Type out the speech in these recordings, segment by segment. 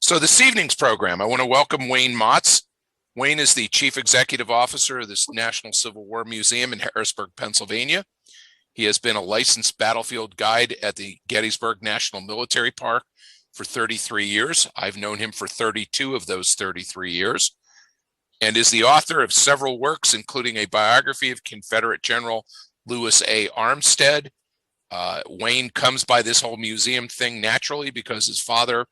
So this evening's program, I want to welcome Wayne Motts. Wayne is the Chief Executive Officer of this National Civil War Museum in Harrisburg, Pennsylvania. He has been a licensed battlefield guide at the Gettysburg National Military Park for 33 years. I've known him for 32 of those 33 years, and is the author of several works, including a biography of Confederate General Lewis A. Armstead. Wayne comes by this whole museum thing naturally because his father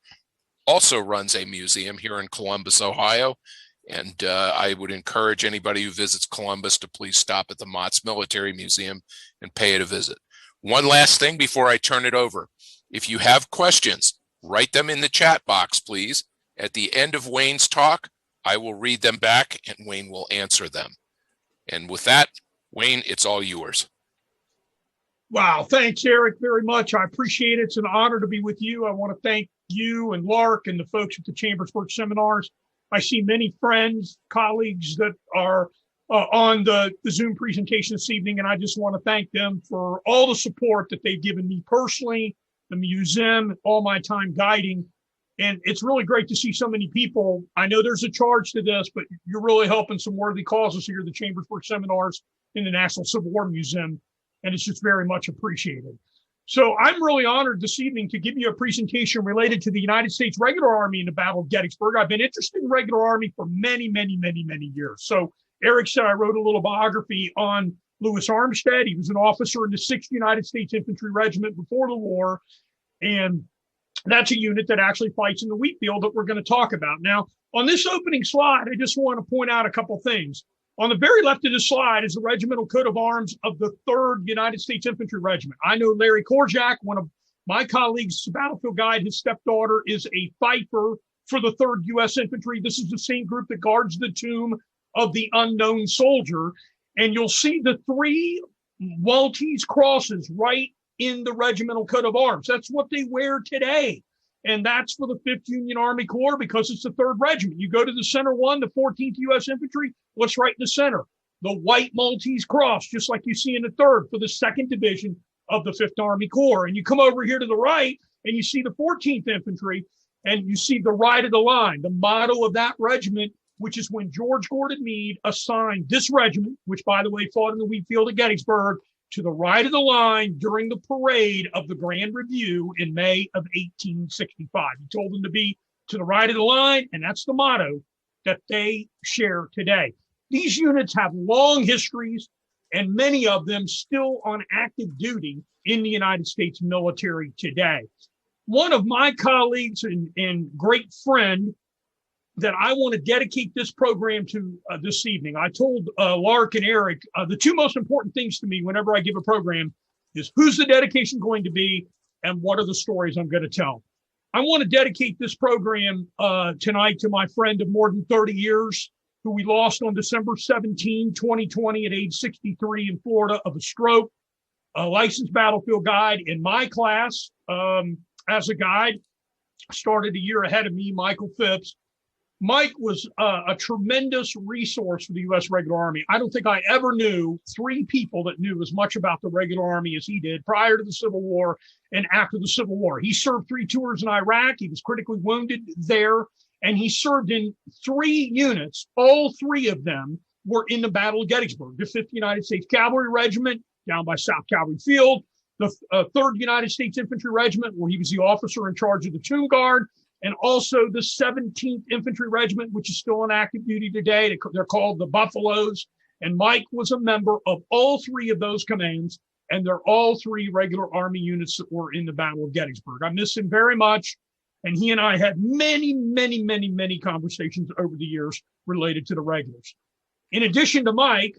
also runs a museum here in Columbus, Ohio. And I would encourage anybody who visits Columbus to please stop at the Motts Military Museum and pay it a visit. One last thing before I turn it over. If you have questions, write them in the chat box, please. At the end of Wayne's talk, I will read them back and Wayne will answer them. And with that, Wayne, it's all yours. Wow, thanks, Eric, very much. I appreciate it. It's an honor to be with you. I want to thank you and Lark and the folks at the Chambersburg seminars. I see many friends, colleagues that are on the Zoom presentation this evening, and I just want to thank them for all the support that they've given me personally, the museum, all my time guiding. And it's really great to see so many people. I know there's a charge to this, but you're really helping some worthy causes here, the Chambersburg seminars in the National Civil War Museum, and it's just very much appreciated. So I'm really honored this evening to give you a presentation related to the United States Regular Army in the Battle of Gettysburg. I've been interested in regular army for many years. So Eric said I wrote a little biography on Lewis Armstead. He was an officer in the 6th United States Infantry Regiment before the war. And that's a unit that actually fights in the Wheatfield that we're going to talk about. Now, on this opening slide, I just want to point out a couple things. On the very left of the slide is the regimental coat of arms of the 3rd United States Infantry Regiment. I know Larry Korjak, one of my colleagues, battlefield guide, his stepdaughter is a fifer for the 3rd U.S. Infantry. This is the same group that guards the tomb of the unknown soldier. And you'll see the 3 Maltese crosses right in the regimental coat of arms. That's what they wear today. And that's for the 5th Union Army Corps because it's the 3rd Regiment. You go to the center one, the 14th U.S. Infantry, what's right in the center? The white Maltese cross, just like you see in the 3rd for the 2nd Division of the 5th Army Corps. And you come over here to the right and you see the 14th Infantry and you see the right of the line, the motto of that regiment, which is when George Gordon Meade assigned this regiment, which by the way fought in the Wheatfield at Gettysburg, to the right of the line during the parade of the Grand Review in May of 1865. He told them to be to the right of the line, and that's the motto that they share today. These units have long histories, and many of them still on active duty in the United States military today. One of my colleagues and great friend that I want to dedicate this program to this evening. I told Lark and Eric, the 2 most important things to me whenever I give a program is who's the dedication going to be and what are the stories I'm going to tell. I want to dedicate this program tonight to my friend of more than 30 years who we lost on December 17, 2020 at age 63 in Florida of a stroke, a licensed battlefield guide in my class as a guide, started a year ahead of me, Michael Phipps. Mike was a tremendous resource for the U.S. Regular Army. I don't think I ever knew 3 people that knew as much about the Regular Army as he did prior to the Civil War and after the Civil War. He served 3 tours in Iraq. He was critically wounded there, and he served in 3 units. All 3 of them were in the Battle of Gettysburg. The 5th United States Cavalry Regiment down by South Cavalry Field, the 3rd United States Infantry Regiment, where he was the officer in charge of the Tomb Guard, and also the 17th Infantry Regiment, which is still on active duty today. They're called the Buffaloes. And Mike was a member of all 3 of those commands, and they're all 3 regular Army units that were in the Battle of Gettysburg. I miss him very much, and he and I had many conversations over the years related to the regulars. In addition to Mike,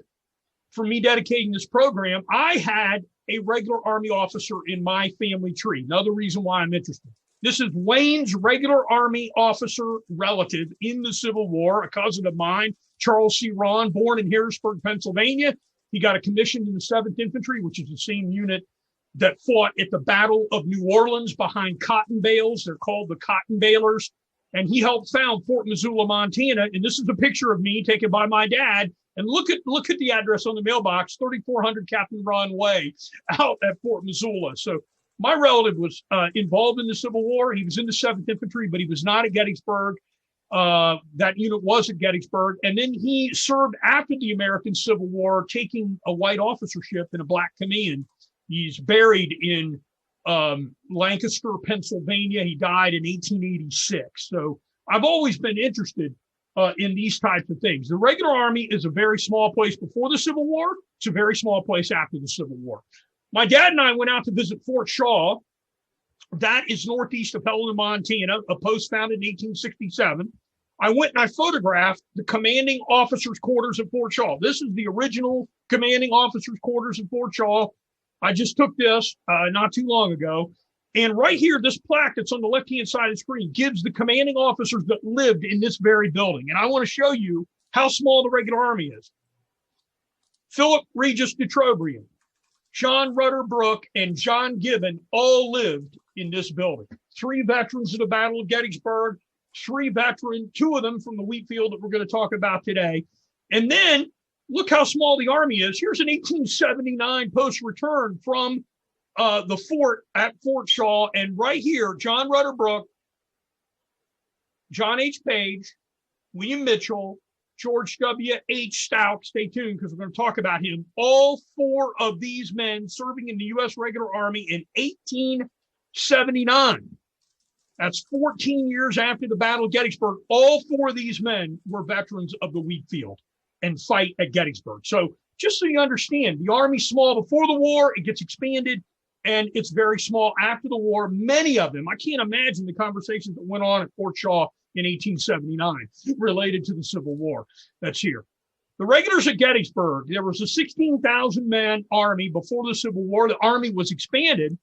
for me dedicating this program, I had a regular Army officer in my family tree. Another reason why I'm interested. This is Wayne's regular Army officer relative in the Civil War, a cousin of mine, Charles C. Ron, born in Harrisburg, Pennsylvania. He got a commission in the 7th Infantry, which is the same unit that fought at the Battle of New Orleans behind cotton bales. They're called the Cotton Balers. And he helped found Fort Missoula, Montana. And this is a picture of me taken by my dad. And look at the address on the mailbox, 3400 Captain Ron Way out at Fort Missoula. So My relative was involved in the Civil War. He was in the 7th Infantry, but he was not at Gettysburg. That unit was at Gettysburg. And then he served after the American Civil War, taking a white officership in a black command. He's buried in Lancaster, Pennsylvania. He died in 1886. So I've always been interested in these types of things. The regular Army is a very small place before the Civil War. It's a very small place after the Civil War. My dad and I went out to visit Fort Shaw. That is northeast of Helena, Montana, a post founded in 1867. I went and I photographed the commanding officers' quarters at Fort Shaw. This is the original commanding officers' quarters at Fort Shaw. I just took this not too long ago. And right here, this plaque that's on the left-hand side of the screen gives the commanding officers that lived in this very building. And I want to show you how small the regular Army is. Philip Regis de Trobriand, John Rutter Brooke, and John Gibbon all lived in this building. 3 veterans of the Battle of Gettysburg, 3 veterans, 2 of them from the Wheatfield that we're going to talk about today. And then look how small the Army is. Here's an 1879 post return from the fort at Fort Shaw. And right here, John Rutter Brooke, John H. Page, William Mitchell, George W.H. Stout, stay tuned because we're going to talk about him. All 4 of these men serving in the U.S. Regular Army in 1879. That's 14 years after the Battle of Gettysburg. All 4 of these men were veterans of the Wheatfield and fight at Gettysburg. So just so you understand, the Army's small before the war, it gets expanded, and it's very small after the war. Many of them, I can't imagine the conversations that went on at Fort Shaw in 1879 related to the Civil War. That's here. The regulars at Gettysburg, there was a 16,000-man Army before the Civil War. The Army was expanded.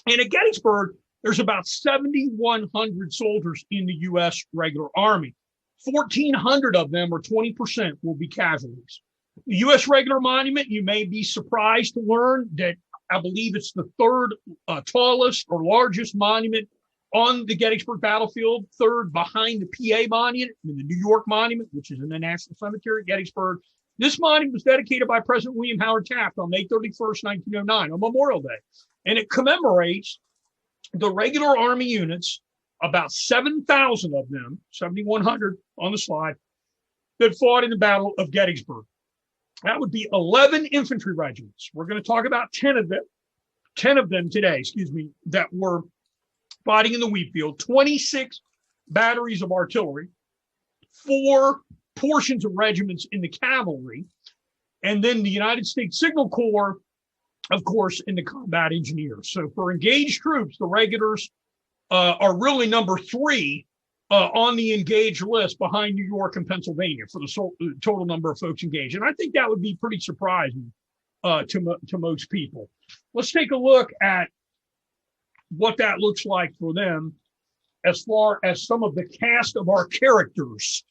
And at Gettysburg, there's about 7,100 soldiers in the U.S. regular Army. 1,400 of them, or 20%, will be casualties. The U.S. regular monument, you may be surprised to learn that I believe it's the 3rd tallest or largest monument on the Gettysburg battlefield, 3rd behind the PA monument and the New York monument, which is in the National Cemetery at Gettysburg. This monument was dedicated by President William Howard Taft on May 31st, 1909, on Memorial Day. And it commemorates the regular Army units, about 7,000 of them, 7,100 on the slide, that fought in the Battle of Gettysburg. That would be 11 infantry regiments. We're going to talk about 10 of them today, that were fighting in the Wheatfield, 26 batteries of artillery, 4 portions of regiments in the cavalry, and then the United States Signal Corps, of course, in the combat engineers. So for engaged troops, the regulars are really number 3 on the engaged list behind New York and Pennsylvania for the total number of folks engaged. And I think that would be pretty surprising to most people. Let's take a look at what that looks like for them as far as some of the cast of our characters.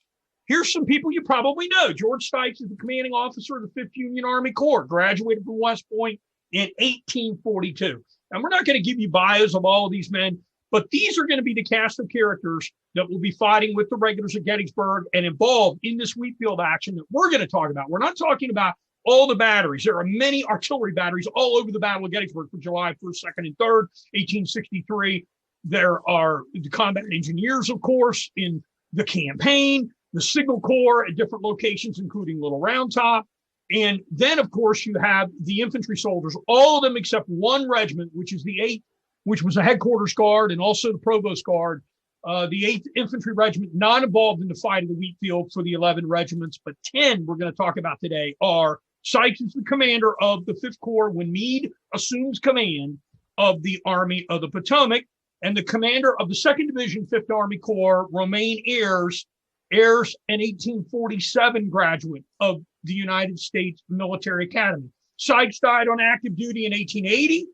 Here's some people you probably know. George Sykes is the commanding officer of the 5th Union Army Corps, graduated from West Point in 1842. And we're not going to give you bios of all of these men, but these are going to be the cast of characters that will be fighting with the regulars at Gettysburg and involved in this Wheatfield action that we're going to talk about. We're not talking about all the batteries. There are many artillery batteries all over the Battle of Gettysburg for July 1st, 2nd, and 3rd, 1863. There are the combat engineers, of course, in the campaign, the Signal Corps at different locations, including Little Round Top. And then, of course, you have the infantry soldiers, all of them except one regiment, which is the 8th, which was a headquarters guard and also the provost guard. The 8th Infantry Regiment, not involved in the fight of the Wheatfield for the 11 regiments, but 10 we're going to talk about today are Sykes is the commander of the 5th Corps when Meade assumes command of the Army of the Potomac, and the commander of the 2nd Division, 5th Army Corps, Romaine Ayres, an 1847 graduate of the United States Military Academy. Sykes died on active duty in 1880.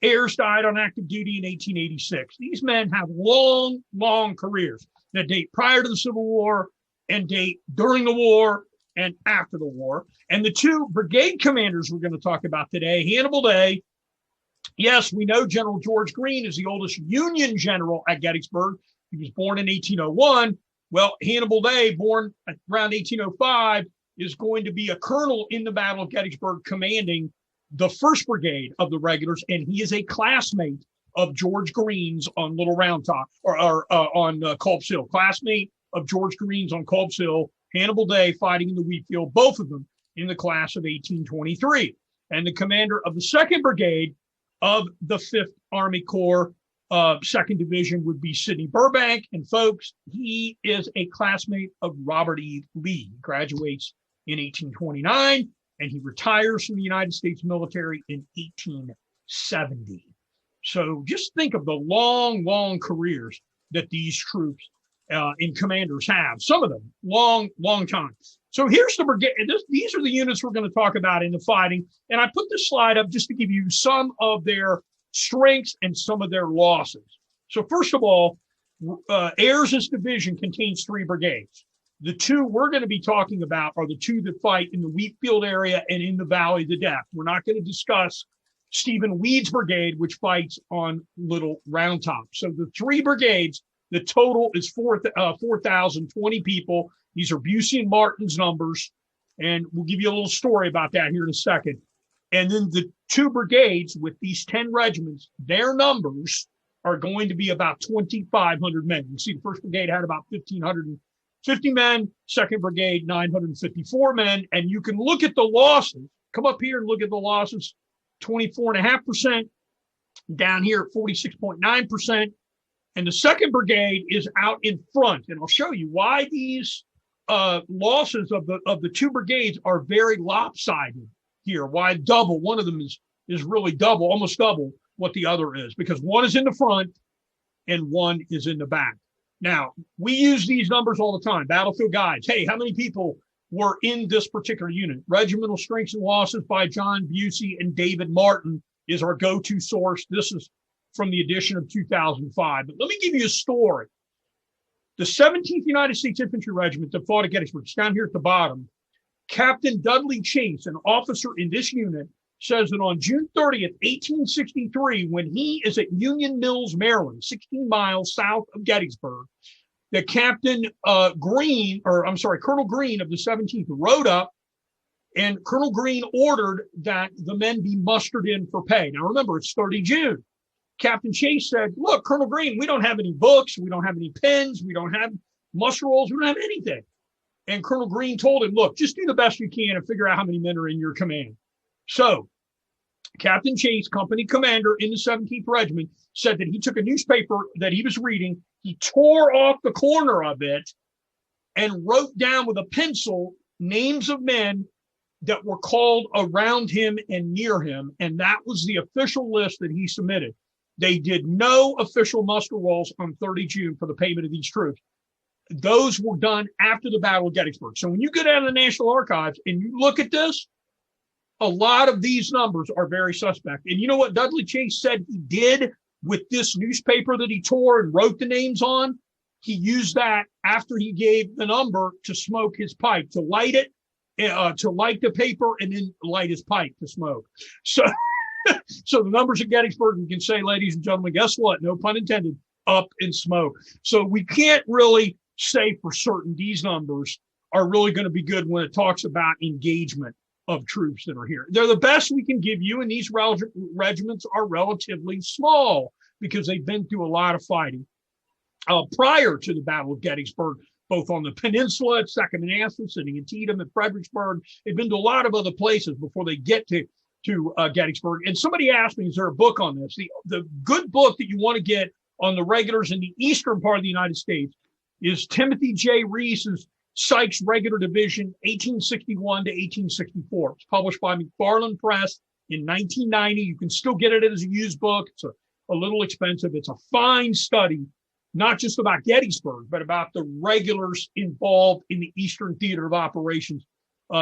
Ayres died on active duty in 1886. These men have long, long careers that date prior to the Civil War and date during the war and after the war. And the 2 brigade commanders we're going to talk about today, Hannibal Day. Yes, we know General George Greene is the oldest Union general at Gettysburg. He was born in 1801. Well, Hannibal Day, born around 1805, is going to be a colonel in the Battle of Gettysburg, commanding the 1st Brigade of the regulars, and he is a classmate of George Green's on Little Round Top, or on Culp's Hill. Classmate of George Green's on Culp's Hill, Hannibal Day fighting in the Wheatfield, both of them in the class of 1823. And the commander of the 2nd Brigade of the 5th Army Corps, 2nd Division, would be Sidney Burbank. And folks, he is a classmate of Robert E. Lee. He graduates in 1829, and he retires from the United States military in 1870. So just think of the long, long careers that these troops and commanders have. Some of them long, long time. So here's the brigade. These are the units we're going to talk about in the fighting. And I put this slide up just to give you some of their strengths and some of their losses. So first of all, Ayers' division contains 3 brigades. The 2 we're going to be talking about are the 2 that fight in the Wheatfield area and in the Valley of the Death. We're not going to discuss Stephen Weed's brigade, which fights on Little Round Top. So the 3 brigades, the total is 4,020 people. These are Busey and Martin's numbers, and we'll give you a little story about that here in a second. And then the 2 brigades with these 10 regiments, their numbers are going to be about 2,500 men. You see, the 1st Brigade had about 1,550 men, 2nd Brigade, 954 men. And you can look at the losses. Come up here and look at the losses. 24.5%, down here at 46.9%. And the 2nd Brigade is out in front. And I'll show you why these losses of the 2 brigades are very lopsided here. Why double? One of them is really double, almost double what the other is, because one is in the front and one is in the back. Now, we use these numbers all the time, battlefield guides. Hey, how many people were in this particular unit? Regimental Strengths and Losses by John Busey and David Martin is our go-to source. This is from the edition of 2005. But let me give you a story. The 17th United States Infantry Regiment that fought at Gettysburg, it's down here at the bottom. Captain Dudley Chase, an officer in this unit, says that on June 30th, 1863, when he is at Union Mills, Maryland, 16 miles south of Gettysburg, that Colonel Green of the 17th rode up, and Colonel Green ordered that the men be mustered in for pay. Now remember, it's 30 June. Captain Chase said, look, Colonel Green, we don't have any books, we don't have any pens, we don't have muster rolls, we don't have anything. And Colonel Green told him, look, just do the best you can and figure out how many men are in your command. So Captain Chase, company commander in the 17th Regiment, said that he took a newspaper that he was reading, he tore off the corner of it and wrote down with a pencil names of men that were called around him and near him. And that was the official list that he submitted. They did no official muster rolls on 30 June for the payment of these troops. Those were done after the Battle of Gettysburg. So when you go down to the National Archives and you look at this, a lot of these numbers are very suspect. And you know what Dudley Chase said he did with this newspaper that he tore and wrote the names on? He used that after he gave the number to smoke his pipe, to light it, to light the paper and then light his pipe to smoke. So the numbers at Gettysburg, we can say, ladies and gentlemen, guess what? No pun intended, up in smoke. So we can't really say for certain these numbers are really going to be good when it talks about engagement of troops that are here. They're the best we can give you, and these regiments are relatively small because they've been through a lot of fighting. Prior to the Battle of Gettysburg, both on the peninsula at Second Manassas and Antietam and Fredericksburg, they've been to a lot of other places before they get to Gettysburg. And somebody asked me, is there a book on this? The good book that you want to get on the regulars in the eastern part of the United States is Timothy J. Reese's Sykes Regular Division, 1861 to 1864. It's published by McFarland Press in 1990. You can still get it as a used book. It's a little expensive. It's a fine study, not just about Gettysburg, but about the regulars involved in the Eastern Theater of Operations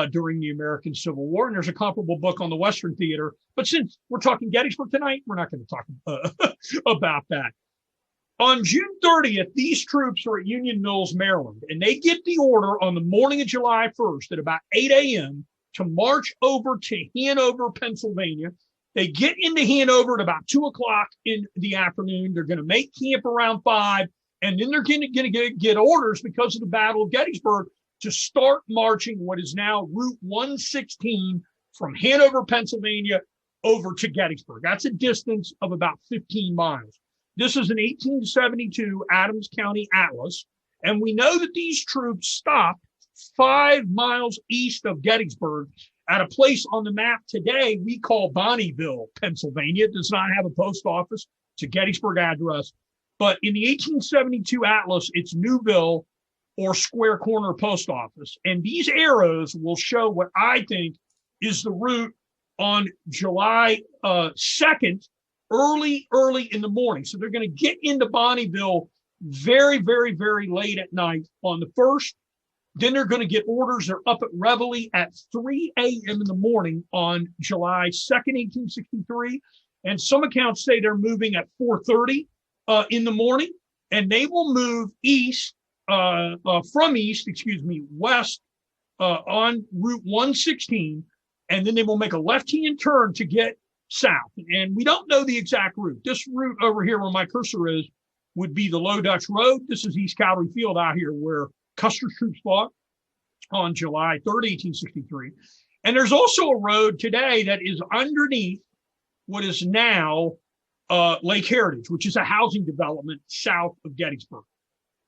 during the American Civil War. And there's a comparable book on the Western Theater. But since we're talking Gettysburg tonight, we're not going to talk about that. On June 30th, these troops are at Union Mills, Maryland, and they get the order on the morning of July 1st at about 8 a.m. to march over to Hanover, Pennsylvania. They get into Hanover at about 2 o'clock in the afternoon. They're going to make camp around 5, and then they're going to get orders because of the Battle of Gettysburg to start marching what is now Route 116 from Hanover, Pennsylvania, over to Gettysburg. That's a distance of about 15 miles. This is an 1872 Adams County atlas, and we know that these troops stopped 5 miles east of Gettysburg at a place on the map today we call Bonneville, Pennsylvania. It does not have a post office. It's a Gettysburg address. But in the 1872 atlas, it's Newville or Square Corner Post Office. And these arrows will show what I think is the route on July 2nd, early in the morning. So they're going to get into Bonneville very, very, very late at night on the 1st. Then they're going to get orders. They're up at Reveille at 3 a.m. in the morning on July 2nd, 1863. And some accounts say they're moving at 4:30 in the morning. And they will move west on Route 116. And then they will make a left-hand turn to get south. And we don't know the exact route. This route over here where my cursor is would be the Low Dutch Road. This is East Cavalry Field out here where Custer's troops fought on July 3rd, 1863. And there's also a road today that is underneath what is now Lake Heritage, which is a housing development south of Gettysburg.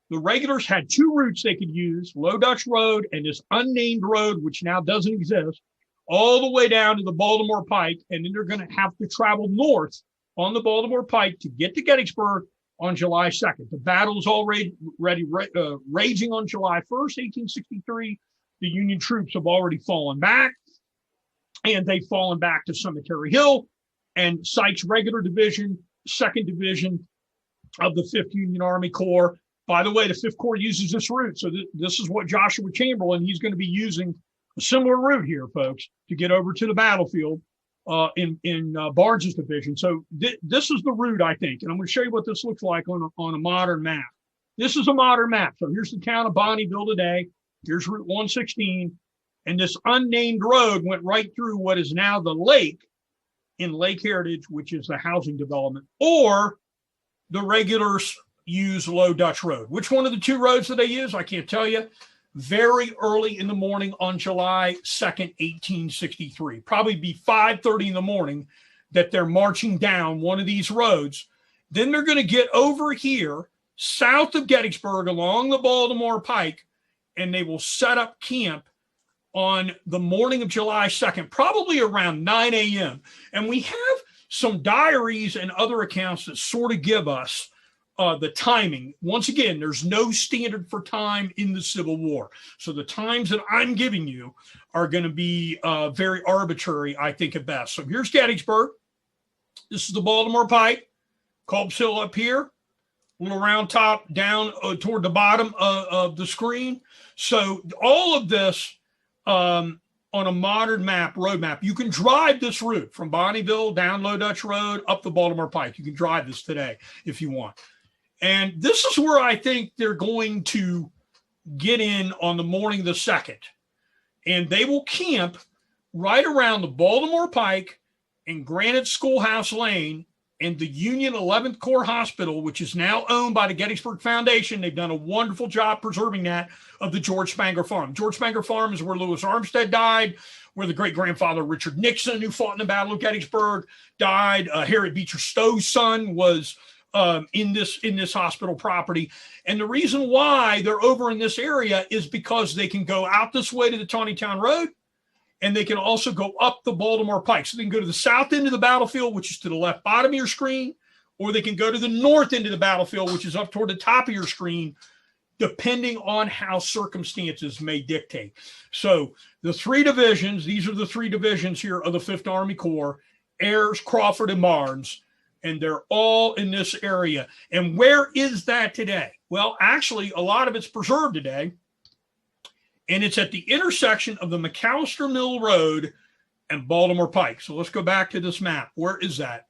The regulars had 2 routes they could use, Low Dutch Road and this unnamed road, which now doesn't exist, all the way down to the Baltimore Pike. And then they're going to have to travel north on the Baltimore Pike to get to Gettysburg on July 2nd. The battle is already raging on July 1st, 1863. The Union troops have already fallen back, and they've fallen back to Cemetery Hill. And Sykes' regular division, 2nd Division of the 5th Union Army Corps. By the way, the 5th Corps uses this route. So this is what Joshua Chamberlain, he's going to be using a similar route here, folks, to get over to the battlefield in Barnes's division. So this is the route, I think. And I'm going to show you what this looks like on a modern map. This is a modern map. So here's the town of Bonneville today. Here's Route 116. And this unnamed road went right through what is now the lake in Lake Heritage, which is the housing development, or the regulars use Low Dutch Road. Which one of the 2 roads that they use? I can't tell you. Very early in the morning on July 2nd, 1863. Probably be 5:30 in the morning that they're marching down one of these roads. Then they're going to get over here south of Gettysburg along the Baltimore Pike, and they will set up camp on the morning of July 2nd, probably around 9 a.m. And we have some diaries and other accounts that sort of give us the timing. Once again, there's no standard for time in the Civil War. So the times that I'm giving you are going to be very arbitrary, I think, at best. So here's Gettysburg. This is the Baltimore Pike. Culp's Hill up here. Little round top down toward the bottom of the screen. So all of this on a modern map, road map, you can drive this route from Bonneville down Low Dutch Road up the Baltimore Pike. You can drive this today if you want. And this is where I think they're going to get in on the morning of the 2nd. And they will camp right around the Baltimore Pike and Granite Schoolhouse Lane and the Union 11th Corps Hospital, which is now owned by the Gettysburg Foundation. They've done a wonderful job preserving that, of the George Spangler Farm. George Spangler Farm is where Louis Armstead died, where the great-grandfather Richard Nixon, who fought in the Battle of Gettysburg, died. Harriet Beecher Stowe's son was in this hospital property. And the reason why they're over in this area is because they can go out this way to the Taneytown Road, and they can also go up the Baltimore Pike. So they can go to the south end of the battlefield, which is to the left bottom of your screen, or they can go to the north end of the battlefield, which is up toward the top of your screen, depending on how circumstances may dictate. So the 3 divisions, these are the 3 divisions here of the 5th Army Corps, Ayres, Crawford, and Barnes, and they're all in this area. And where is that today? Well, actually, a lot of it's preserved today, and it's at the intersection of the McAllister Mill Road and Baltimore Pike. So let's go back to this map. Where is that?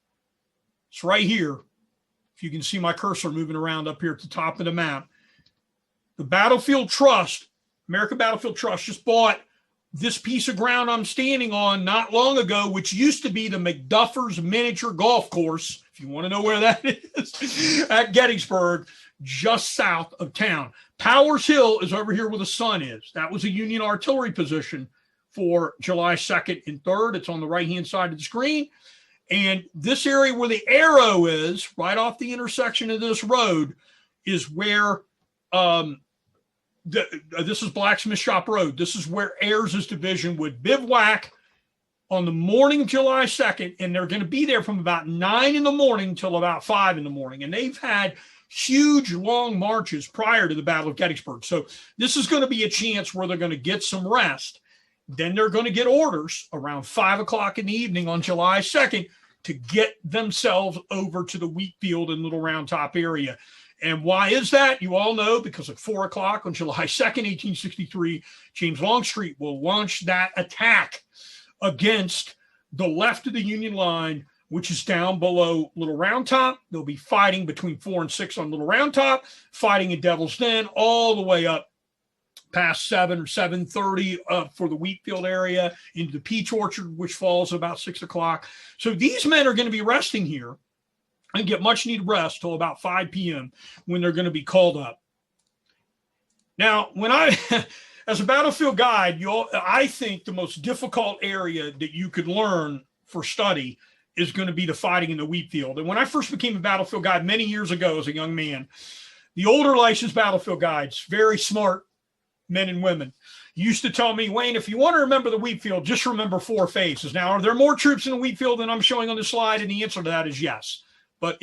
It's right here. If you can see my cursor moving around up here at the top of the map. The Battlefield Trust, American Battlefield Trust, just bought this piece of ground I'm standing on not long ago, which used to be the McDuffers Miniature Golf Course, if you want to know where that is, at Gettysburg, just south of town. Powers Hill is over here where the sun is. That was a Union artillery position for July 2nd and 3rd. It's on the right-hand side of the screen. And this area where the arrow is, right off the intersection of this road, is where this is Blacksmith Shop Road. This is where Ayers' division would bivouac on the morning of July 2nd, and they're going to be there from about 9 in the morning till about 5 in the morning. And they've had huge, long marches prior to the Battle of Gettysburg. So this is going to be a chance where they're going to get some rest. Then they're going to get orders around 5 o'clock in the evening on July 2nd to get themselves over to the Wheatfield and Little Round Top area. And why is that? You all know, because at 4 o'clock on July 2nd, 1863, James Longstreet will launch that attack against the left of the Union line, which is down below Little Round Top. They'll be fighting between 4 and 6 on Little Round Top, fighting in Devil's Den all the way up past 7 or 7:30 for the Wheatfield area into the Peach Orchard, which falls about 6 o'clock. So these men are going to be resting here and get much needed rest till about 5 p.m. when they're going to be called up. Now, when as a battlefield guide, I think the most difficult area that you could learn for study is going to be the fighting in the Wheatfield. And when I first became a battlefield guide many years ago as a young man, the older licensed battlefield guides, very smart men and women, used to tell me, Wayne, if you want to remember the Wheatfield, just remember 4 phases. Now, are there more troops in the Wheatfield than I'm showing on the slide? And the answer to that is yes. But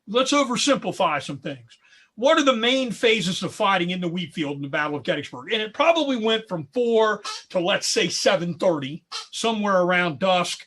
let's oversimplify some things. What are the main phases of fighting in the Wheatfield in the Battle of Gettysburg? And it probably went from 4 to, let's say, 7:30, somewhere around dusk,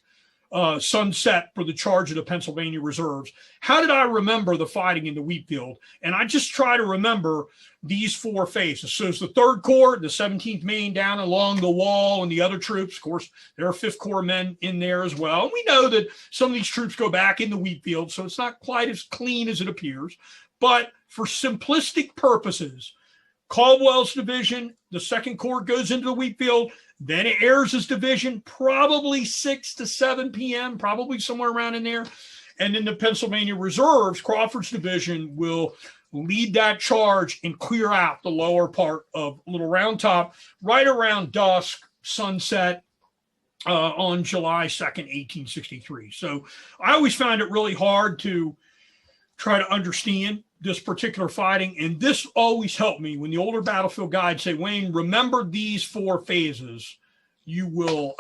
sunset for the charge of the Pennsylvania reserves. How did I remember the fighting in the Wheatfield? And I just try to remember these 4 phases. So it's the 3rd Corps, the 17th Maine down along the wall, and the other troops. Of course, there are 5th Corps men in there as well. And we know that some of these troops go back in the Wheatfield, so it's not quite as clean as it appears. But for simplistic purposes, Caldwell's division, the 2nd Corps goes into the Wheatfield. Then Ayers' division, probably 6 to 7 p.m., probably somewhere around in there. And then the Pennsylvania Reserves, Crawford's division, will lead that charge and clear out the lower part of Little Round Top right around dusk, sunset, on July 2nd, 1863. So I always found it really hard to try to understand this particular fighting. And this always helped me when the older battlefield guides say, Wayne, remember these 4 phases. You will,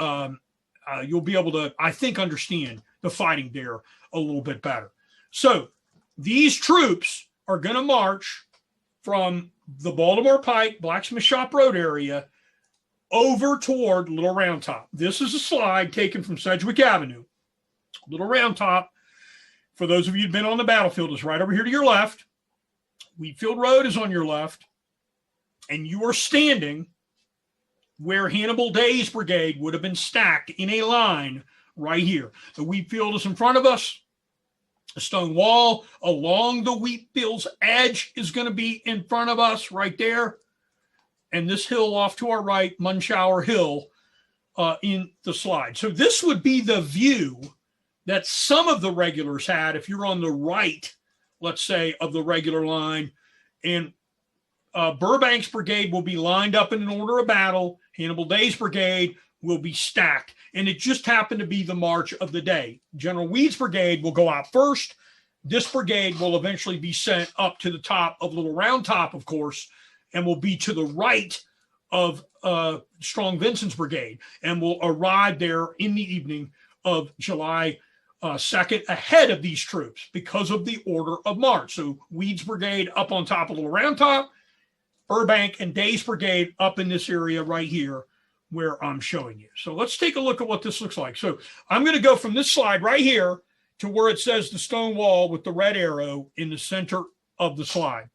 you'll be able to, I think, understand the fighting there a little bit better. So these troops are going to march from the Baltimore Pike, Blacksmith Shop Road area over toward Little Round Top. This is a slide taken from Sedgwick Avenue. Little Round Top, for those of you who've been on the battlefield, is right over here to your left. Wheatfield Road is on your left, and you are standing where Hannibal Day's brigade would have been stacked in a line right here. The Wheatfield is in front of us. A stone wall along the Wheatfield's edge is going to be in front of us right there. And this hill off to our right, Munshauer Hill, in the slide. So this would be the view that some of the regulars had if you're on the right, let's say, of the regular line. And Burbank's brigade will be lined up in an order of battle. Hannibal Day's brigade will be stacked. And it just happened to be the march of the day. General Weed's brigade will go out first. This brigade will eventually be sent up to the top of Little Round Top, of course, and will be to the right of Strong Vincent's brigade, and will arrive there in the evening of July 2nd ahead of these troops because of the order of march. So Weed's brigade up on top of Little Round Top, Burbank and Day's brigade up in this area right here where I'm showing you. So let's take a look at what this looks like. So I'm going to go from this slide right here to where it says the stone wall with the red arrow in the center of the slide.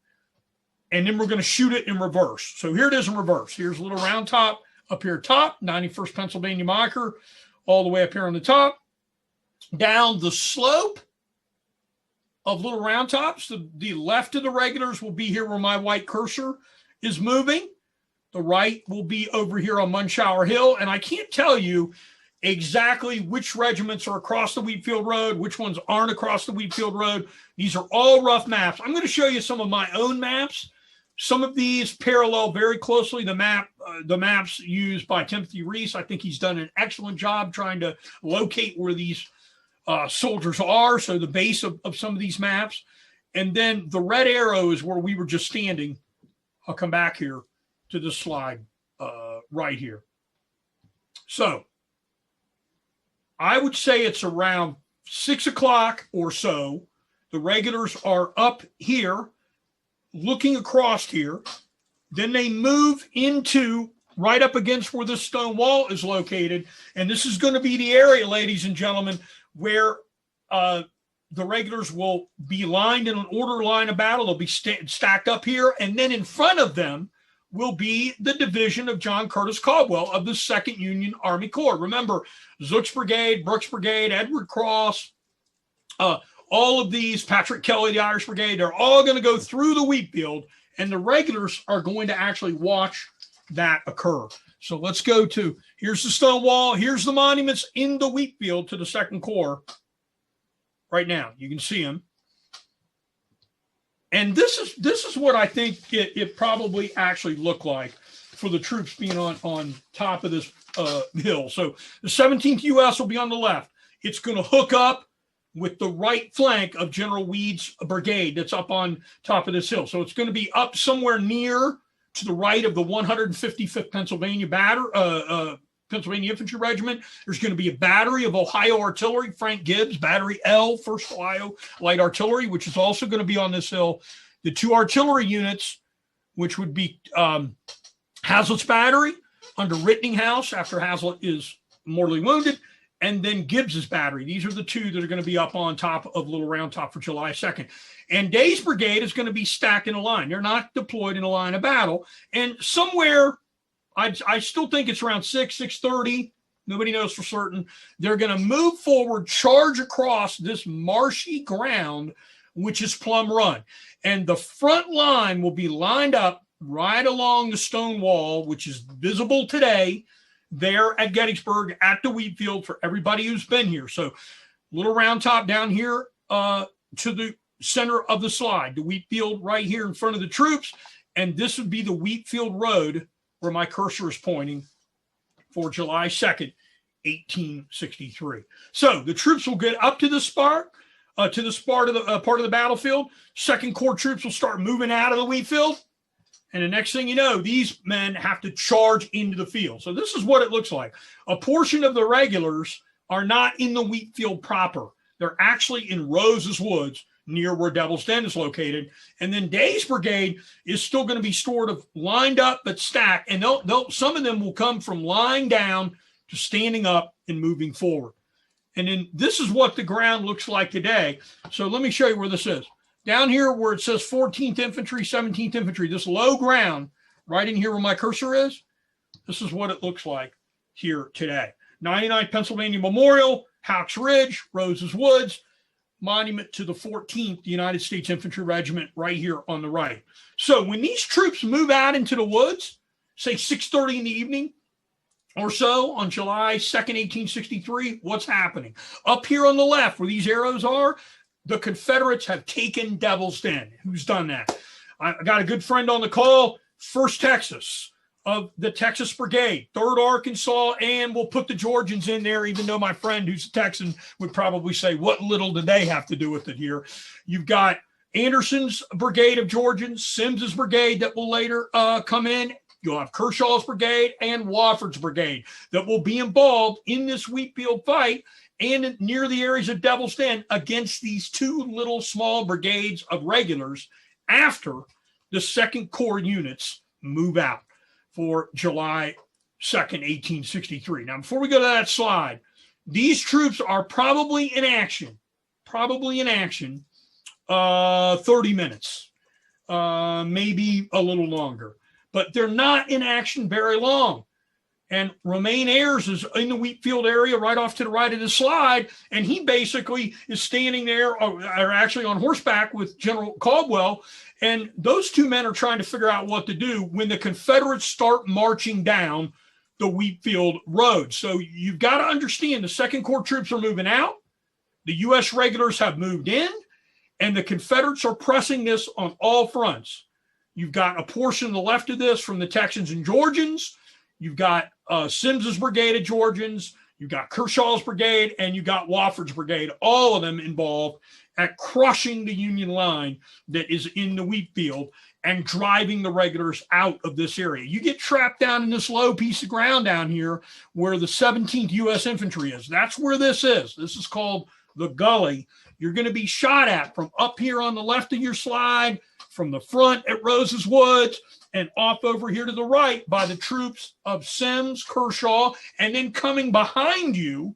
And then we're going to shoot it in reverse. So here it is in reverse. Here's Little Round Top up here top, 91st Pennsylvania marker, all the way up here on the top. Down the slope of Little Round Tops, the left of the regulars will be here where my white cursor is moving. The right will be over here on Munshauer Hill. And I can't tell you exactly which regiments are across the Wheatfield Road, which ones aren't across the Wheatfield Road. These are all rough maps. I'm going to show you some of my own maps. Some of these parallel very closely the maps used by Timothy Reese. I think he's done an excellent job trying to locate where these soldiers are, so the base of some of these maps. And then the red arrow is where we were just standing. I'll come back here to this slide right here. So I would say it's around 6 o'clock or so. The regulars are up here, looking across here. Then they move into right up against where this stone wall is located. And this is going to be the area, ladies and gentlemen, where the regulars will be lined in an order line of battle. They'll be stacked up here. And then in front of them will be the division of John Curtis Caldwell of the 2nd Union Army Corps. Remember, Zook's Brigade, Brooks Brigade, Edward Cross, all of these, Patrick Kelly, the Irish Brigade, they're all going to go through the Wheatfield, and the regulars are going to actually watch that occur. So let's go to, here's the stone wall, here's the monuments in the Wheatfield to the 2nd Corps. Right now, you can see them. And this is what I think it probably actually looked like for the troops being on top of this hill. So the 17th U.S. will be on the left. It's going to hook up with the right flank of General Weed's brigade that's up on top of this hill. So it's going to be up somewhere near to the right of the 155th Pennsylvania Infantry Regiment. There's going to be a battery of Ohio Artillery, Frank Gibbs, Battery L, 1st Ohio Light Artillery, which is also going to be on this hill. The 2 artillery units, which would be Hazlitt's Battery under Rittinghouse after Hazlitt is mortally wounded, and then Gibbs's battery. These are the 2 that are going to be up on top of Little Round Top for July 2nd. And Day's brigade is going to be stacked in a line. They're not deployed in a line of battle. And somewhere, I still think it's around 6:30. Nobody knows for certain. They're going to move forward, charge across this marshy ground, which is Plum Run. And the front line will be lined up right along the stone wall, which is visible today, there at Gettysburg at the Wheatfield for everybody who's been here. So Little Round Top down here to the center of the slide, the Wheatfield right here in front of the troops. And this would be the Wheatfield Road where my cursor is pointing for July 2nd, 1863. So the troops will get up to this part of the battlefield. 2nd Corps troops will start moving out of the Wheatfield. And the next thing you know, these men have to charge into the field. So this is what it looks like. A portion of the regulars are not in the Wheatfield proper. They're actually in Rose's Woods near where Devil's Den is located. And then Day's brigade is still going to be sort of lined up but stacked. And some of them will come from lying down to standing up and moving forward. And then this is what the ground looks like today. So let me show you where this is. Down here where it says 14th Infantry, 17th Infantry, this low ground right in here where my cursor is, this is what it looks like here today. 99th Pennsylvania Memorial, Houck's Ridge, Rose's Woods, monument to the 14th United States Infantry Regiment right here on the right. So when these troops move out into the woods, say 6:30 in the evening or so on July 2nd, 1863, what's happening? Up here on the left where these arrows are, the Confederates have taken Devil's Den. Who's done that? I got a good friend on the call, 1st Texas of the Texas Brigade, 3rd Arkansas, and we'll put the Georgians in there, even though my friend who's a Texan would probably say, what little do they have to do with it here? You've got Anderson's brigade of Georgians, Sims's brigade that will later come in. You'll have Kershaw's brigade and Wofford's brigade that will be involved in this Wheatfield fight and near the areas of Devil's Den against these 2 little small brigades of regulars after the 2nd Corps units move out for July 2nd, 1863. Now, before we go to that slide, these troops are probably in action 30 minutes, maybe a little longer, but they're not in action very long. And Romaine Ayres is in the Wheatfield area right off to the right of the slide. And he basically is standing there or actually on horseback with General Caldwell. And those 2 men are trying to figure out what to do when the Confederates start marching down the Wheatfield Road. So you've got to understand the 2nd Corps troops are moving out. The U.S. regulars have moved in. And the Confederates are pressing this on all fronts. You've got a portion on the left of this from the Texans and Georgians. You've got Sims's brigade of Georgians. You got Kershaw's brigade and you got Wofford's brigade, all of them involved at crushing the Union line that is in the Wheatfield and driving the regulars out of this area. You get trapped down in this low piece of ground down here where the 17th U.S. Infantry is. That's where this is. This is called the Gully. You're going to be shot at from up here on the left of your slide, from the front at Rose's Woods, and off over here to the right by the troops of Sims, Kershaw, and then coming behind you,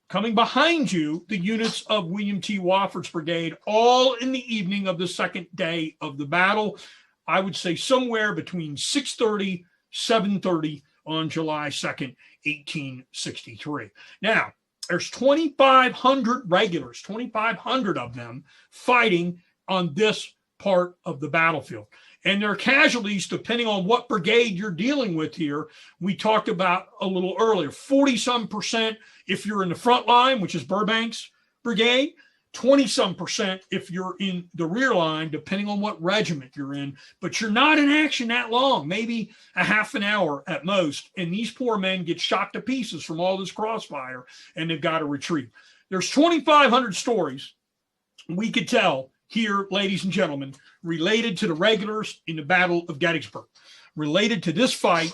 the units of William T. Wofford's brigade, all in the evening of the second day of the battle. I would say somewhere between 6:30, 7:30 on July 2nd, 1863. Now, there's 2,500 regulars, 2,500 of them fighting on this part of the battlefield. And their casualties, depending on what brigade you're dealing with here, we talked about a little earlier, 40-some% if you're in the front line, which is Burbank's brigade, 20-some% if you're in the rear line, depending on what regiment you're in. But you're not in action that long, maybe a half an hour at most. And these poor men get shot to pieces from all this crossfire, and they've got to retreat. There's 2,500 stories we could tell here, ladies and gentlemen, related to the regulars in the Battle of Gettysburg, related to this fight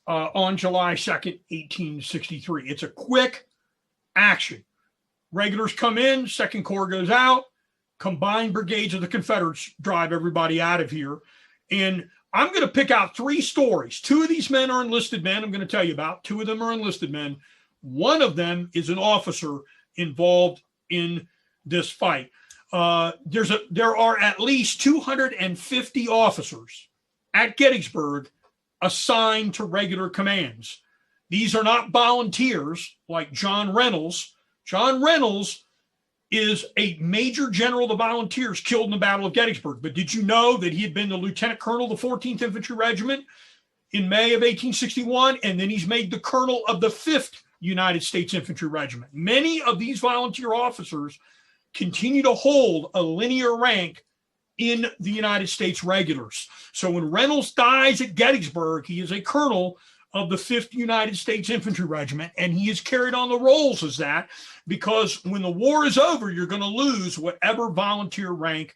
on July 2nd, 1863. It's a quick action. Regulars come in, Second Corps goes out, combined brigades of the Confederates drive everybody out of here. And I'm going to pick out 3 stories. 2 of these men are enlisted men I'm going to tell you about. 2 of them are enlisted men. One of them is an officer involved in this fight. There are at least 250 officers at Gettysburg assigned to regular commands. These are not volunteers like John Reynolds. John Reynolds is a major general of the volunteers killed in the Battle of Gettysburg. But did you know that he had been the lieutenant colonel of the 14th Infantry Regiment in May of 1861? And then he's made the colonel of the 5th United States Infantry Regiment. Many of these volunteer officers continue to hold a linear rank in the United States regulars. So when Reynolds dies at Gettysburg, he is a colonel of the 5th United States Infantry Regiment, and he is carried on the rolls as that, because when the war is over, you're going to lose whatever volunteer rank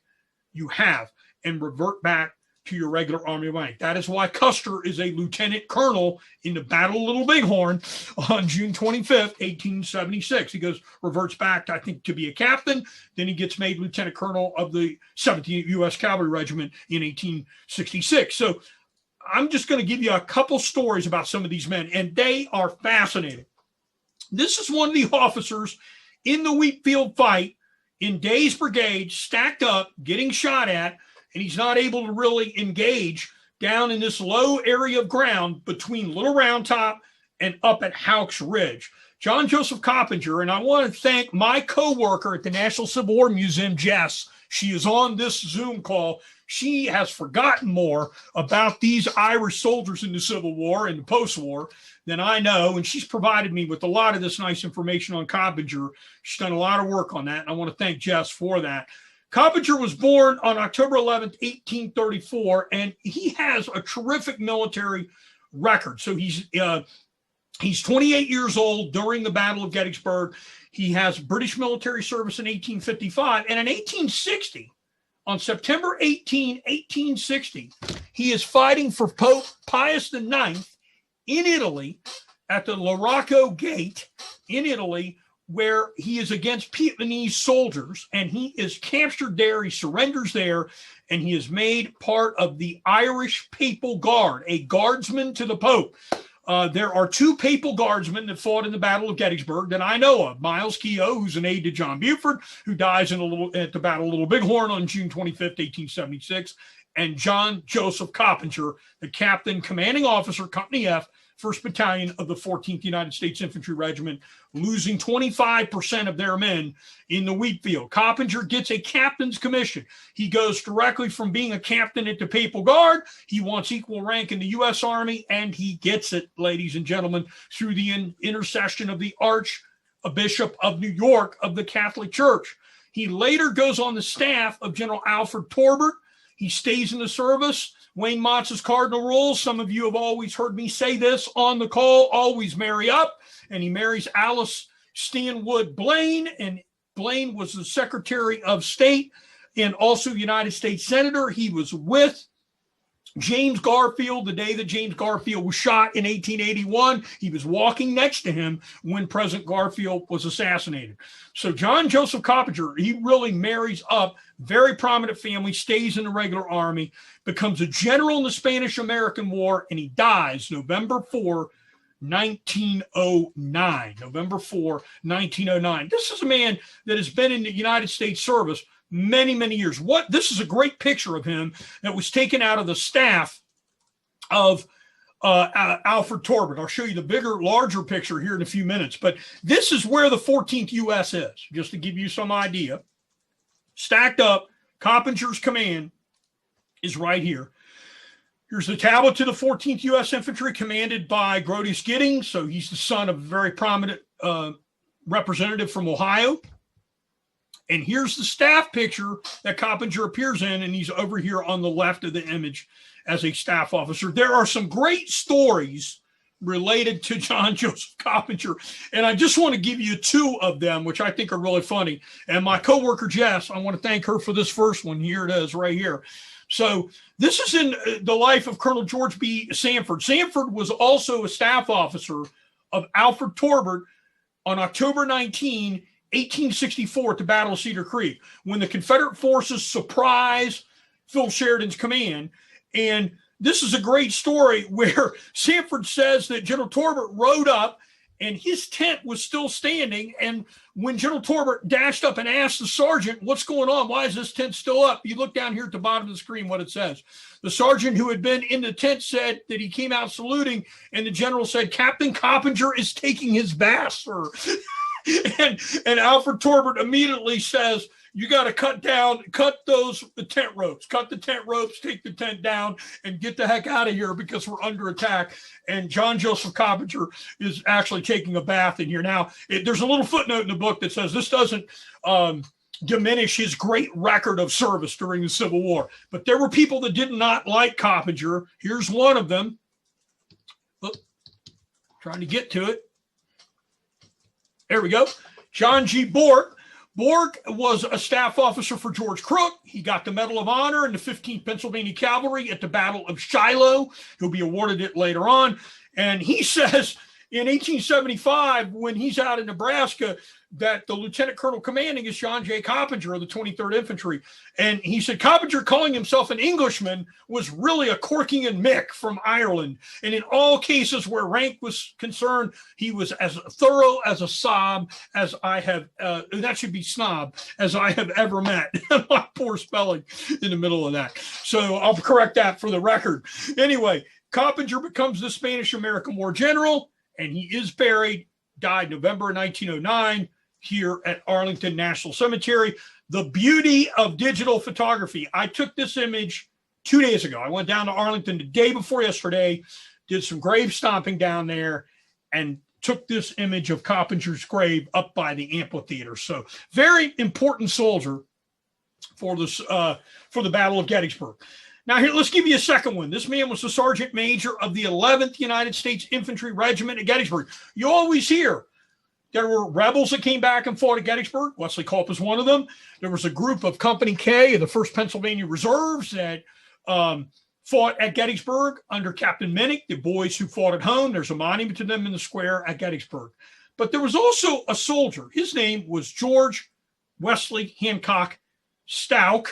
you have and revert back to your regular Army rank. That is why Custer is a lieutenant colonel in the Battle of Little Bighorn on June 25th, 1876. He reverts back, I think, to be a captain. Then he gets made lieutenant colonel of the 17th U.S. Cavalry Regiment in 1866. So I'm just going to give you a couple stories about some of these men, and they are fascinating. This is one of the officers in the Wheatfield fight in Day's brigade, stacked up, getting shot at, and he's not able to really engage down in this low area of ground between Little Round Top and up at Houck's Ridge. John Joseph Coppinger, and I want to thank my co-worker at the National Civil War Museum, Jess. She is on this Zoom call. She has forgotten more about these Irish soldiers in the Civil War and the post-war than I know, and she's provided me with a lot of this nice information on Coppinger. She's done a lot of work on that, and I want to thank Jess for that. Coppinger was born on October 11th, 1834, and he has a terrific military record. So he's 28 years old during the Battle of Gettysburg. He has British military service in 1855, and in 1860, on September 18, 1860, he is fighting for Pope Pius IX in Italy at the Larocco Gate in Italy, where he is against Piemonese soldiers, and he is captured there. He surrenders there, and he is made part of the Irish Papal Guard, a guardsman to the Pope. There are 2 papal guardsmen that fought in the Battle of Gettysburg that I know of. Miles Keogh, who's an aide to John Buford, who dies at the Battle of Little Bighorn on June 25th, 1876, and John Joseph Coppinger, the captain, commanding officer, Company F, 1st Battalion of the 14th United States Infantry Regiment, losing 25% of their men in the Wheatfield. Coppinger gets a captain's commission. He goes directly from being a captain at the Papal Guard. He wants equal rank in the U.S. Army, and he gets it, ladies and gentlemen, through the intercession of the Archbishop of New York of the Catholic Church. He later goes on the staff of General Alfred Torbert. He stays in the service. Wayne Motts' cardinal rule. Some of you have always heard me say this on the call, always marry up. And he marries Alice Stanwood Blaine. And Blaine was the Secretary of State and also United States Senator. He was with James Garfield the day that James Garfield was shot in 1881. He was walking next to him when President Garfield was assassinated. So John Joseph Coppinger, he really marries up, very prominent family, stays in the regular army, becomes a general in the Spanish-American War, and he dies November 4, 1909. November 4, 1909. This is a man that has been in the United States service many, many years. This is a great picture of him that was taken out of the staff of Alfred Torbert. I'll show you the bigger, larger picture here in a few minutes. But this is where the 14th U.S. is, just to give you some idea. Stacked up, Coppinger's command is right here. Here's the tablet to the 14th U.S. Infantry, commanded by Grotius Giddings. So he's the son of a very prominent representative from Ohio. And here's the staff picture that Coppinger appears in, and he's over here on the left of the image as a staff officer. There are some great stories related to John Joseph Coppinger, and I just want to give you two of them, which I think are really funny. And my coworker, Jess, I want to thank her for this first one. Here it is right here. So this is in the life of Colonel George B. Sanford. Sanford was also a staff officer of Alfred Torbert on October 19, 1864 at the Battle of Cedar Creek, when the Confederate forces surprised Phil Sheridan's command. And this is a great story where Sanford says that General Torbert rode up and his tent was still standing. And when General Torbert dashed up and asked the sergeant, what's going on? Why is this tent still up? You look down here at the bottom of the screen, what it says. The sergeant who had been in the tent said that he came out saluting, and the general said, Captain Coppinger is taking his bath, sir. And Alfred Torbert immediately says, you got to cut the tent ropes, take the tent down and get the heck out of here because we're under attack. And John Joseph Coppinger is actually taking a bath in here. Now, there's a little footnote in the book that says this doesn't diminish his great record of service during the Civil War. But there were people that did not like Coppinger. Here's one of them. Trying to get to it. There we go. John G. Bork. Bork was a staff officer for George Crook. He got the Medal of Honor in the 15th Pennsylvania Cavalry at the Battle of Shiloh. He'll be awarded it later on. And he says in 1875, when he's out in Nebraska, that the lieutenant colonel commanding is John J. Coppinger of the 23rd Infantry. And he said Coppinger, calling himself an Englishman, was really a Corking and Mick from Ireland. And in all cases where rank was concerned, he was as thorough as a sob as I have, that should be snob, as I have ever met. My poor spelling in the middle of that. So I'll correct that for the record. Anyway, Coppinger becomes the Spanish-American War general, and he is buried, died November 1909, here at Arlington National Cemetery. The beauty of digital photography. I took this image 2 days ago. I went down to Arlington the day before yesterday, did some grave stomping down there, and took this image of Coppinger's grave up by the amphitheater. So very important soldier for this for the Battle of Gettysburg. Now here, let's give you a second one. This man was the Sergeant Major of the 11th United States Infantry Regiment at Gettysburg. You always hear there were rebels that came back and fought at Gettysburg. Wesley Culp was one of them. There was a group of Company K of the 1st Pennsylvania Reserves that fought at Gettysburg under Captain Minnick, the boys who fought at home. There's a monument to them in the square at Gettysburg. But there was also a soldier. His name was George Wesley Hancock Stauch.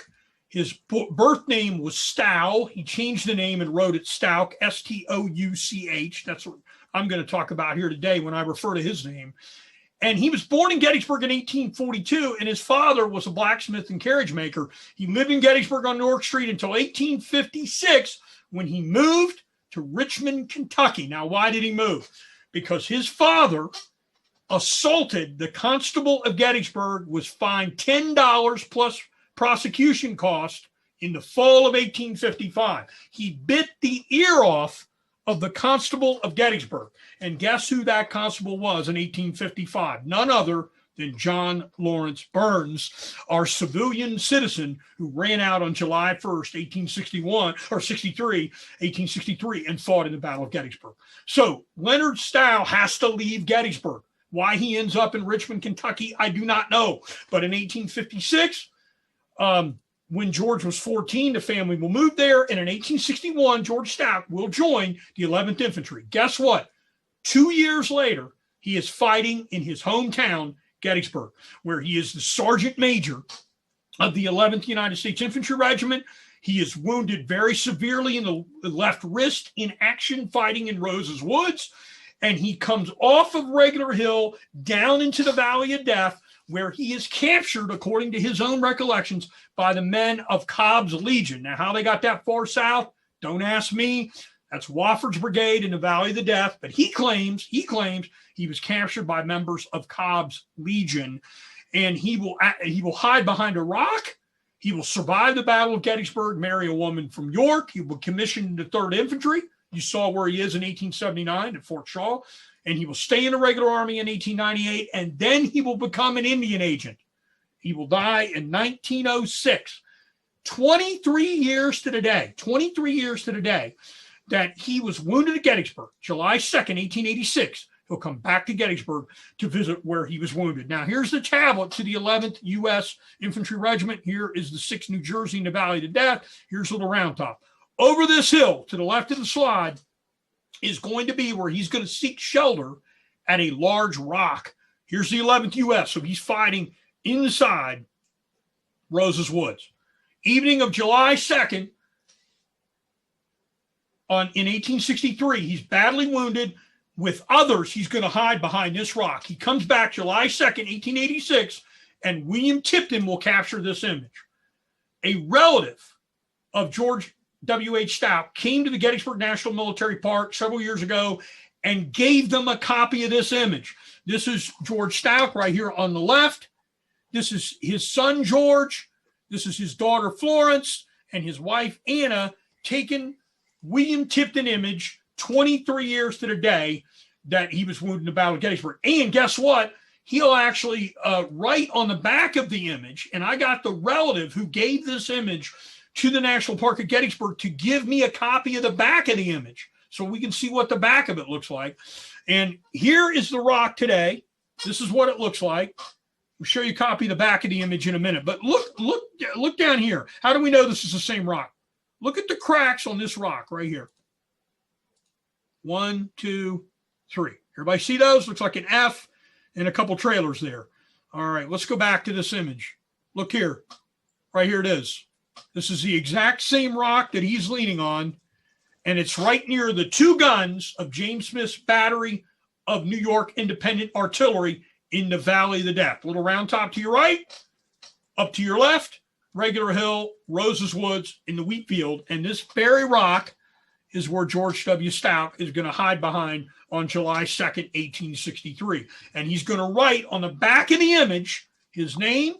His birth name was Stow. He changed the name and wrote it Stauch, S-T-O-U-C-H. That's what I'm going to talk about here today when I refer to his name. And he was born in Gettysburg in 1842, and his father was a blacksmith and carriage maker. He lived in Gettysburg on Newark Street until 1856 when he moved to Richmond, Kentucky. Now, why did he move? Because his father assaulted the constable of Gettysburg, was fined $10 plus prosecution cost in the fall of 1855. He bit the ear off of the constable of Gettysburg. And guess who that constable was in 1855? None other than John Lawrence Burns, our civilian citizen who ran out on July 1st, 1863, and fought in the Battle of Gettysburg. So Leonard Stow has to leave Gettysburg. Why he ends up in Richmond, Kentucky, I do not know. But in 1856, when George was 14, the family will move there. And in 1861, George Stow will join the 11th Infantry. Guess what? 2 years later, he is fighting in his hometown, Gettysburg, where he is the sergeant major of the 11th United States Infantry Regiment. He is wounded very severely in the left wrist in action fighting in Rose's Woods. And he comes off of Regular Hill down into the Valley of Death, where he is captured, according to his own recollections, by the men of Cobb's Legion. Now, how they got that far south, don't ask me. That's Wofford's Brigade in the Valley of the Death. But he claims he was captured by members of Cobb's Legion, and he will hide behind a rock. He will survive the Battle of Gettysburg, marry a woman from York. He will commission the 3rd Infantry. You saw where he is in 1879 at Fort Shaw. And he will stay in the regular army in 1898, and then he will become an Indian agent. He will die in 1906. 23 years to the day that he was wounded at Gettysburg, July 2nd, 1886. He'll come back to Gettysburg to visit where he was wounded. Now, here's the tablet to the 11th U.S. Infantry Regiment. Here is the 6th New Jersey in the Valley of Death. Here's Little Round Top. Over this hill to the left of the slide is going to be where he's going to seek shelter at a large rock. Here's the 11th U.S., so he's fighting inside Rose's Woods. Evening of July 2nd, in 1863, he's badly wounded. With others, he's going to hide behind this rock. He comes back July 2nd, 1886, and William Tipton will capture this image. A relative of George W.H. Stout came to the Gettysburg National Military Park several years ago and gave them a copy of this image. This is George Stout right here on the left. This is his son, George. This is his daughter, Florence, and his wife, Anna, taking William Tipton image 23 years to the day that he was wounded in the Battle of Gettysburg. And guess what? He'll actually write on the back of the image, and I got the relative who gave this image to the National Park at Gettysburg to give me a copy of the back of the image so we can see what the back of it looks like. And here is the rock today. This is what it looks like. We'll show you a copy of the back of the image in a minute. But look down here. How do we know this is the same rock? Look at the cracks on this rock right here. 1, 2, 3. Everybody see those? Looks like an F and a couple trailers there. All right, let's go back to this image. Look here. Right here it is. This is the exact same rock that he's leaning on, and it's right near the 2 guns of James Smith's battery of New York Independent Artillery in the Valley of the Death. Little Round Top to your right, up to your left, Regular Hill, Rose's Woods in the Wheatfield, and this very rock is where George W. Stout is going to hide behind on July 2nd, 1863. And he's going to write on the back of the image his name.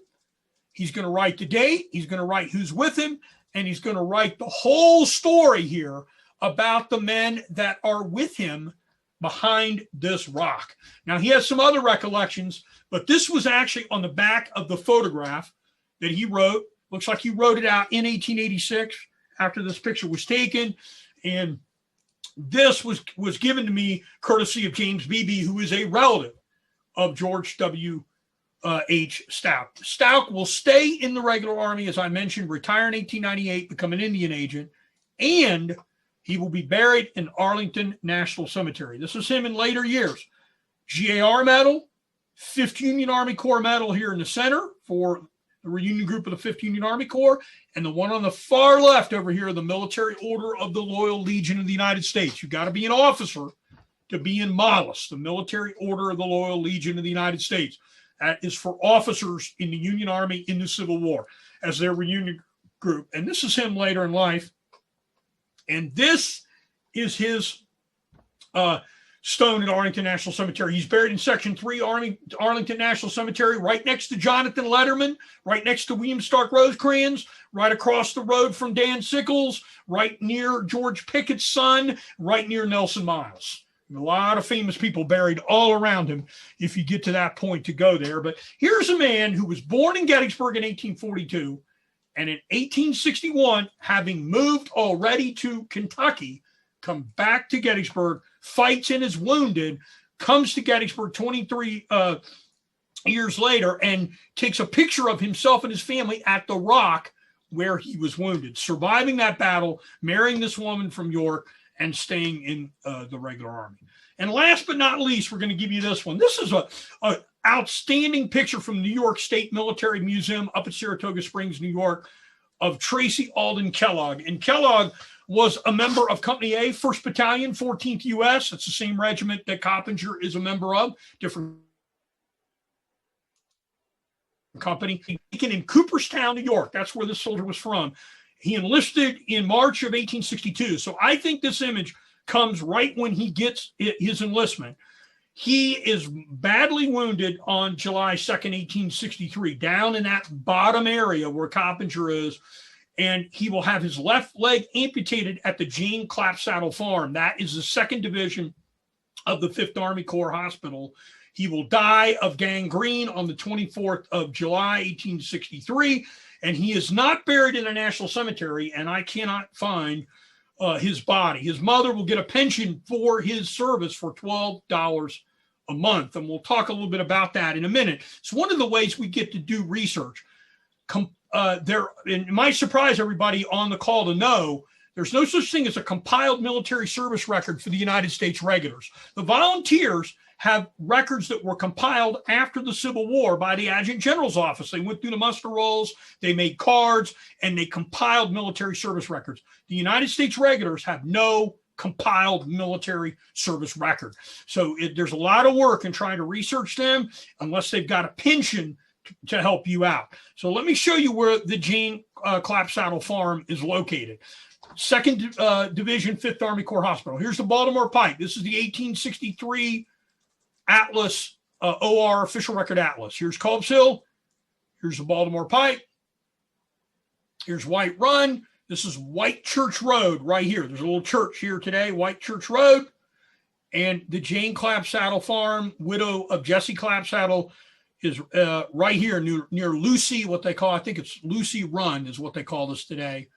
He's going to write the date. He's going to write who's with him. And he's going to write the whole story here about the men that are with him behind this rock. Now, he has some other recollections, but this was actually on the back of the photograph that he wrote. Looks like he wrote it out in 1886 after this picture was taken. And this was given to me courtesy of James Beebe, who is a relative of George W. H. Stout. Stout will stay in the regular army, as I mentioned, retire in 1898, become an Indian agent, and he will be buried in Arlington National Cemetery. This is him in later years. GAR medal, 5th Union Army Corps medal here in the center for the reunion group of the 5th Union Army Corps, and the one on the far left over here, the Military Order of the Loyal Legion of the United States. You've got to be an officer to be in MOLLIS, the Military Order of the Loyal Legion of the United States. That is for officers in the Union Army in the Civil War as their reunion group. And this is him later in life. And this is his stone at Arlington National Cemetery. He's buried in Section 3, Arlington National Cemetery, right next to Jonathan Letterman, right next to William Stark Rosecrans, right across the road from Dan Sickles, right near George Pickett's son, right near Nelson Miles. A lot of famous people buried all around him if you get to that point to go there. But here's a man who was born in Gettysburg in 1842, and in 1861, having moved already to Kentucky, come back to Gettysburg, fights and is wounded, comes to Gettysburg 23 years later and takes a picture of himself and his family at the Rock where he was wounded, surviving that battle, marrying this woman from York, and staying in the regular army. And last but not least, we're going to give you this one. This is a outstanding picture from New York State Military Museum up at Saratoga Springs, New York, of Tracy Alden Kellogg. And Kellogg was a member of Company A, 1st Battalion, 14th U.S. It's the same regiment that Coppinger is a member of, different company. Taken in Cooperstown, New York. That's where this soldier was from. He enlisted in March of 1862. So I think this image comes right when he gets his enlistment. He is badly wounded on July 2nd, 1863, down in that bottom area where Coppinger is. And he will have his left leg amputated at the Jane Clapsaddle Farm. That is the 2nd Division of the 5th Army Corps Hospital. He will die of gangrene on the 24th of July, 1863. And he is not buried in a national cemetery, and I cannot find his body. His mother will get a pension for his service for $12 a month, and we'll talk a little bit about that in a minute. It's one of the ways we get to do research. It might surprise everybody on the call to know there's no such thing as a compiled military service record for the United States regulars. The volunteers have records that were compiled after the Civil War by the Adjutant General's office. They went through the muster rolls, they made cards, and they compiled military service records. The United States regulars have no compiled military service record. So there's a lot of work in trying to research them unless they've got a pension to help you out. So let me show you where the Jane Clapsaddle Farm is located. 2nd Division, 5th Army Corps Hospital. Here's the Baltimore Pike. This is the 1863 Atlas, OR official record Atlas. Here's Culp's Hill. Here's the Baltimore Pike. Here's White Run. This is White Church Road right here. There's a little church here today, White Church Road. And the Jane Clapsaddle Farm, widow of Jesse Clapsaddle, is right here near Lucy, what they call, I think it's Lucy Run is what they call this today.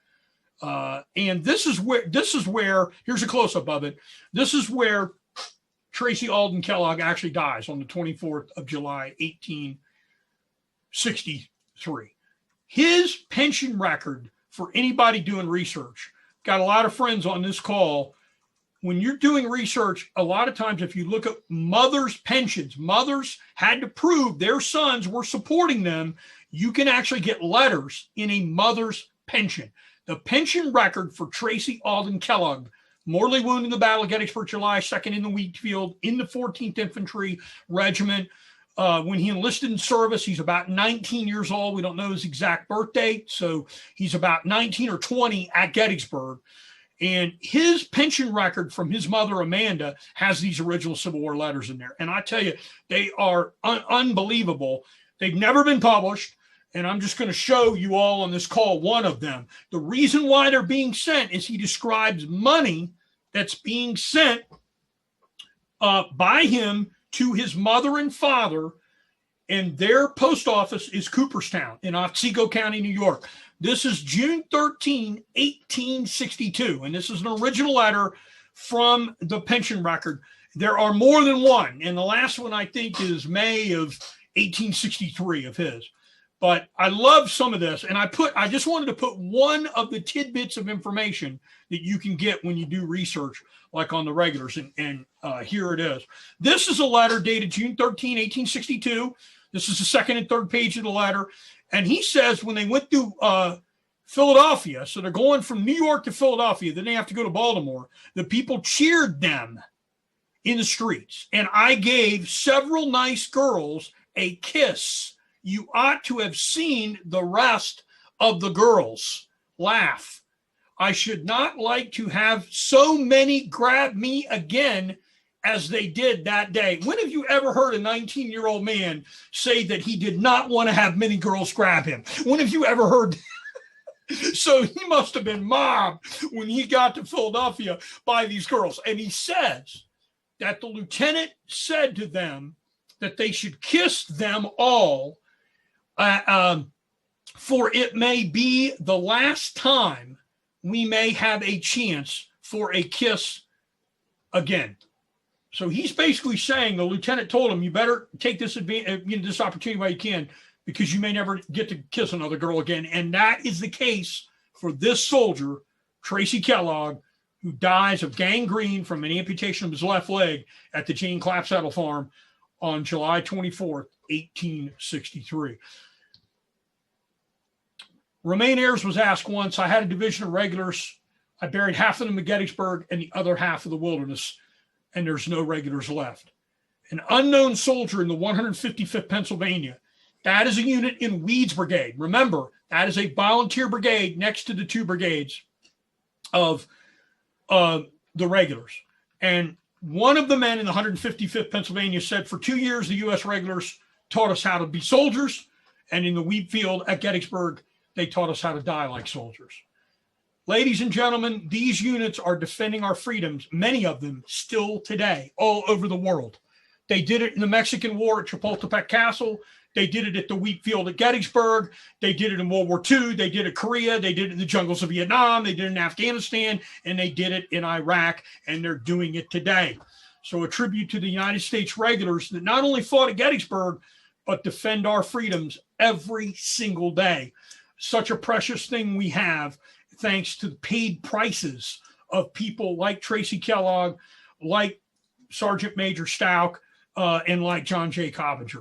And this is where, here's a close-up of it. This is where Tracy Alden Kellogg actually dies on the 24th of July, 1863. His pension record for anybody doing research, got a lot of friends on this call. When you're doing research, a lot of times if you look at mothers' pensions, mothers had to prove their sons were supporting them. You can actually get letters in a mother's pension. The pension record for Tracy Alden Kellogg, mortally wounded in the Battle of Gettysburg, July 2nd in the Wheatfield, in the 14th Infantry Regiment. When he enlisted in service, he's about 19 years old. We don't know his exact birth date, so he's about 19 or 20 at Gettysburg. And his pension record from his mother, Amanda, has these original Civil War letters in there. And I tell you, they are unbelievable. They've never been published. And I'm just going to show you all on this call one of them. The reason why they're being sent is he describes money that's being sent by him to his mother and father, and their post office is Cooperstown in Otsego County, New York. This is June 13, 1862, and this is an original letter from the pension record. There are more than one, and the last one I think is May of 1863 of his. But I love some of this, and I just wanted to put one of the tidbits of information that you can get when you do research, like on the regulars, and here it is. This is a letter dated June 13, 1862. This is the 2nd and 3rd page of the letter, and he says when they went through Philadelphia, so they're going from New York to Philadelphia, then they have to go to Baltimore, the people cheered them in the streets, and I gave several nice girls a kiss. You ought to have seen the rest of the girls laugh. I should not like to have so many grab me again as they did that day. When have you ever heard a 19-year-old man say that he did not want to have many girls grab him? When have you ever heard? So he must have been mobbed when he got to Philadelphia by these girls. And he says that the lieutenant said to them that they should kiss them all, for it may be the last time we may have a chance for a kiss again. So he's basically saying, the lieutenant told him, you better take this this opportunity while you can, because you may never get to kiss another girl again. And that is the case for this soldier, Tracy Kellogg, who dies of gangrene from an amputation of his left leg at the Jane Clapsaddle Farm on July 24th, 1863. Romaine Ayres was asked once, I had a division of regulars. I buried half of them in Gettysburg and the other half of the Wilderness, and there's no regulars left. An unknown soldier in the 155th Pennsylvania, that is a unit in Weed's brigade. Remember, that is a volunteer brigade next to the two brigades of the regulars. And one of the men in the 155th Pennsylvania said, for 2 years, the U.S. regulars taught us how to be soldiers. And in the Wheatfield at Gettysburg, they taught us how to die like soldiers. Ladies and gentlemen, these units are defending our freedoms, many of them still today, all over the world. They did it in the Mexican War at Chapultepec Castle. They did it at the Wheatfield at Gettysburg. They did it in World War II. They did it in Korea. They did it in the jungles of Vietnam. They did it in Afghanistan. And they did it in Iraq. And they're doing it today. So a tribute to the United States regulars that not only fought at Gettysburg, but defend our freedoms every single day. Such a precious thing we have, thanks to the paid prices of people like Tracy Kellogg, like Sergeant Major Stout, and like John J. Cobbinger.